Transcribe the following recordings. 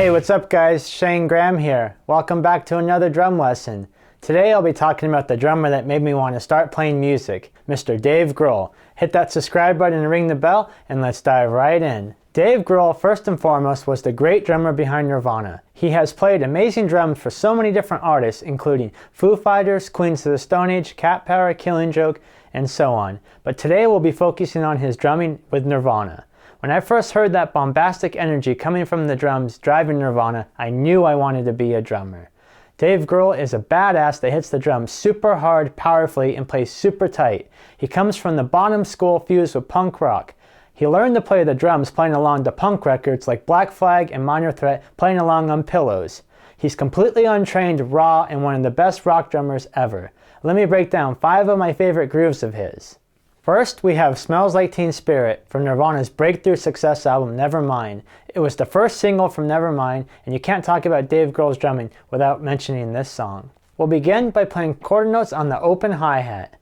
Hey, what's up guys? Shane Graham here. Welcome back to another drum lesson. Today I'll be talking about the drummer that made me want to start playing music, Mr. Dave Grohl. Hit that subscribe button and ring the bell, and let's dive right in. Dave Grohl, first and foremost, was the great drummer behind Nirvana. He has played amazing drums for so many different artists, including Foo Fighters, Queens of the Stone Age, Cat Power, Killing Joke, and so on. But today we'll be focusing on his drumming with Nirvana. When I first heard that bombastic energy coming from the drums driving Nirvana, I knew I wanted to be a drummer. Dave Grohl is a badass that hits the drums super hard, powerfully, and plays super tight. He comes from the bottom school fused with punk rock. He learned to play the drums playing along to punk records like Black Flag and Minor Threat, playing along on Pillows. He's completely untrained, raw, and one of the best rock drummers ever. Let me break down 5 of my favorite grooves of his. First, we have Smells Like Teen Spirit from Nirvana's breakthrough success album Nevermind. It was the first single from Nevermind, and you can't talk about Dave Grohl's drumming without mentioning this song. We'll begin by playing quarter notes on the open hi-hat.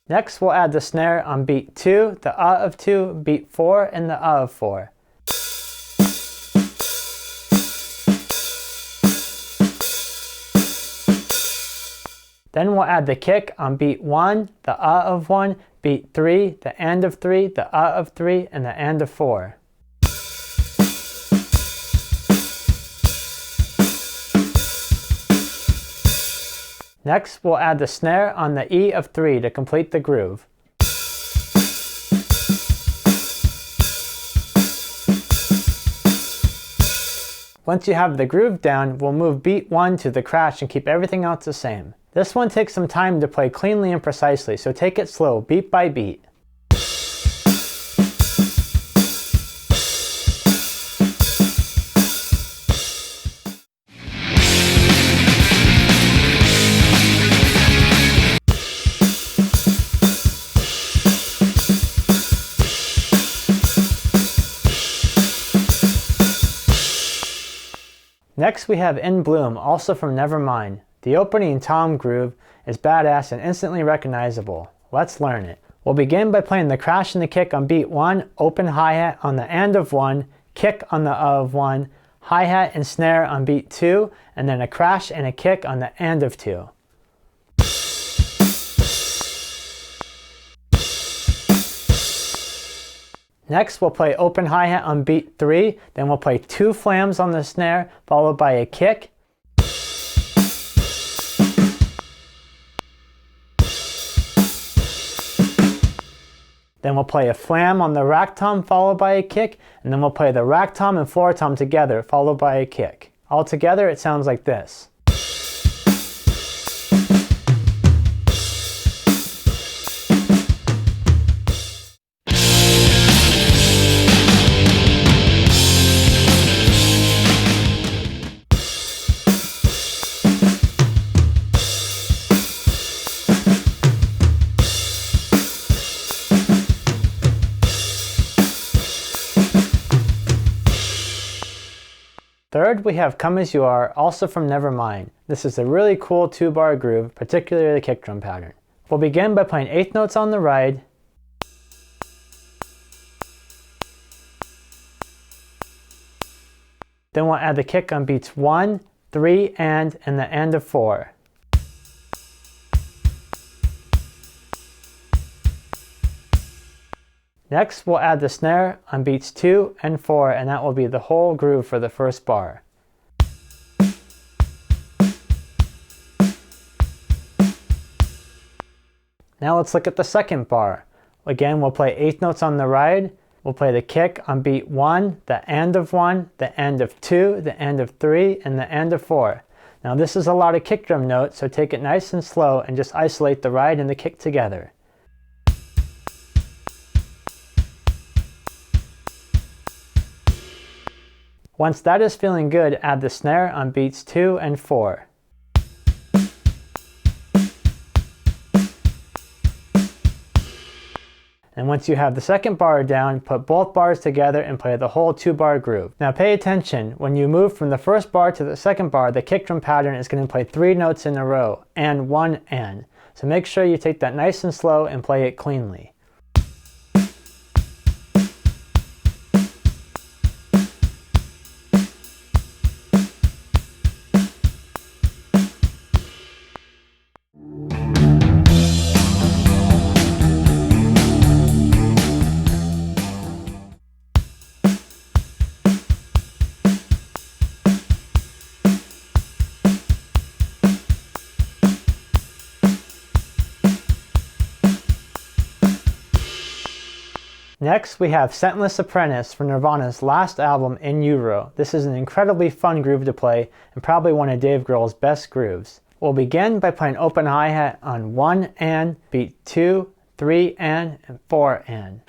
Next, we'll add the snare on beat 2, the of 2, beat 4, and the of 4. Then we'll add the kick on beat 1, the of 1, beat 3, the and of 3, the of 3, and the and of 4. Next, we'll add the snare on the E of 3 to complete the groove. Once you have the groove down, we'll move beat 1 to the crash and keep everything else the same. This one takes some time to play cleanly and precisely, so take it slow, beat by beat. Next we have In Bloom, also from Nevermind. The opening tom groove is badass and instantly recognizable. Let's learn it. We'll begin by playing the crash and the kick on beat 1, open hi-hat on the and of 1, kick on the of 1, hi-hat and snare on beat 2, and then a crash and a kick on the and of 2. Next, we'll play open hi-hat on beat 3, then we'll play 2 flams on the snare, followed by a kick. Then we'll play a flam on the rack tom, followed by a kick, and then we'll play the rack tom and floor tom together, followed by a kick. Altogether, it sounds like this. Third, we have Come As You Are, also from Nevermind. This is a really cool 2-bar groove, particularly the kick drum pattern. We'll begin by playing 8th notes on the ride, then we'll add the kick on beats 1, 3, and the and of 4. Next, we'll add the snare on beats 2 and 4, and that will be the whole groove for the first bar. Now let's look at the second bar. Again, we'll play 8th notes on the ride, we'll play the kick on beat 1, the and of 1, the and of 2, the and of 3, and the and of 4. Now this is a lot of kick drum notes, so take it nice and slow and just isolate the ride and the kick together. Once that is feeling good, add the snare on beats 2 and 4. And once you have the second bar down, put both bars together and play the whole 2-bar groove. Now pay attention, when you move from the first bar to the second bar, the kick drum pattern is going to play 3 notes in a row, and 1 and. so make sure you take that nice and slow and play it cleanly. Next, we have Scentless Apprentice from Nirvana's last album, In Utero. This is an incredibly fun groove to play and probably one of Dave Grohl's best grooves. We'll begin by playing open hi-hat on 1 and, beat 2, 3 and 4 and.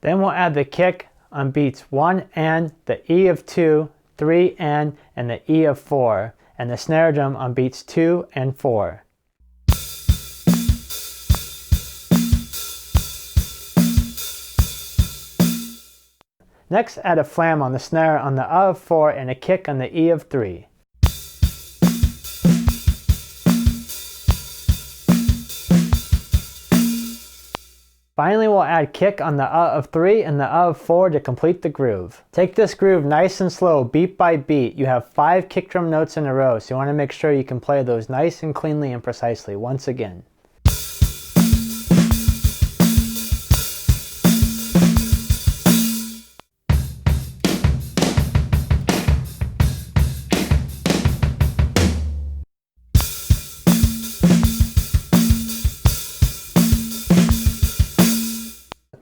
Then we'll add the kick on beats 1 and, the E of 2, 3 and the E of 4. And the snare drum on beats 2 and 4. Next, add a flam on the snare on the A of 4 and a kick on the E of 3. Finally, we'll add kick on the A of 3 and the A of 4 to complete the groove. Take this groove nice and slow, beat by beat. You have 5 kick drum notes in a row, so you want to make sure you can play those nice and cleanly and precisely once again.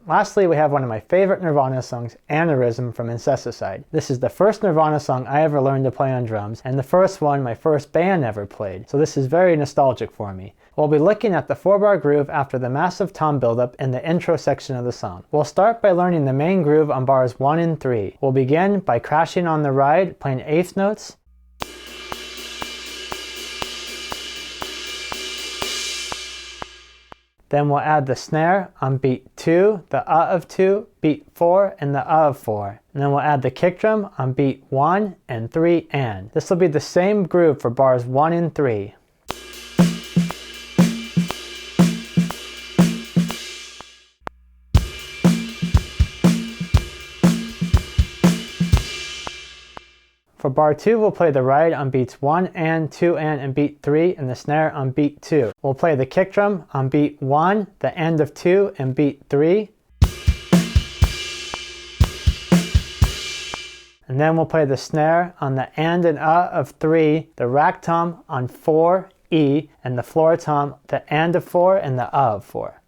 Lastly, we have one of my favorite Nirvana songs, Aneurysm from Incesticide. This is the first Nirvana song I ever learned to play on drums, and the first one my first band ever played, so this is very nostalgic for me. We'll be looking at the 4-bar groove after the massive tom buildup in the intro section of the song. We'll start by learning the main groove on bars 1 and 3. We'll begin by crashing on the ride, playing eighth notes, then we'll add the snare on beat 2, the A of 2, beat 4, and the A of 4. And then we'll add the kick drum on beat 1 and 3 and. This will be the same groove for bars 1 and 3. For bar 2, we'll play the ride on beats 1 and 2 and beat 3, and the snare on beat 2. We'll play the kick drum on beat 1, the end of 2, and beat 3. And then we'll play the snare on the and A of 3, the rack tom on 4, E, and the floor tom, the and of 4 and the A of 4.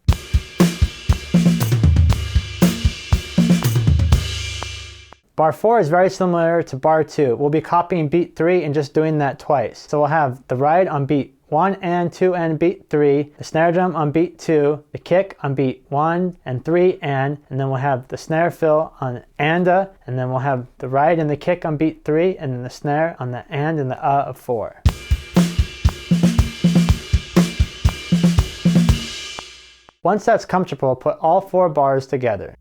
Bar 4 is very similar to bar 2. We'll be copying beat 3 and just doing that twice. So we'll have the ride on beat 1 and 2 and beat 3, the snare drum on beat 2, the kick on beat 1 and 3 and then we'll have the snare fill on and then we'll have the ride and the kick on beat 3 and then the snare on the and the A of 4. Once that's comfortable, put all 4 bars together.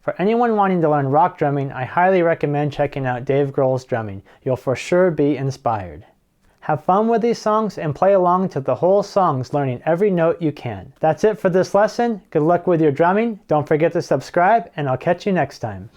For anyone wanting to learn rock drumming, I highly recommend checking out Dave Grohl's drumming. You'll for sure be inspired. Have fun with these songs and play along to the whole songs, learning every note you can. That's it for this lesson. Good luck with your drumming. Don't forget to subscribe, and I'll catch you next time.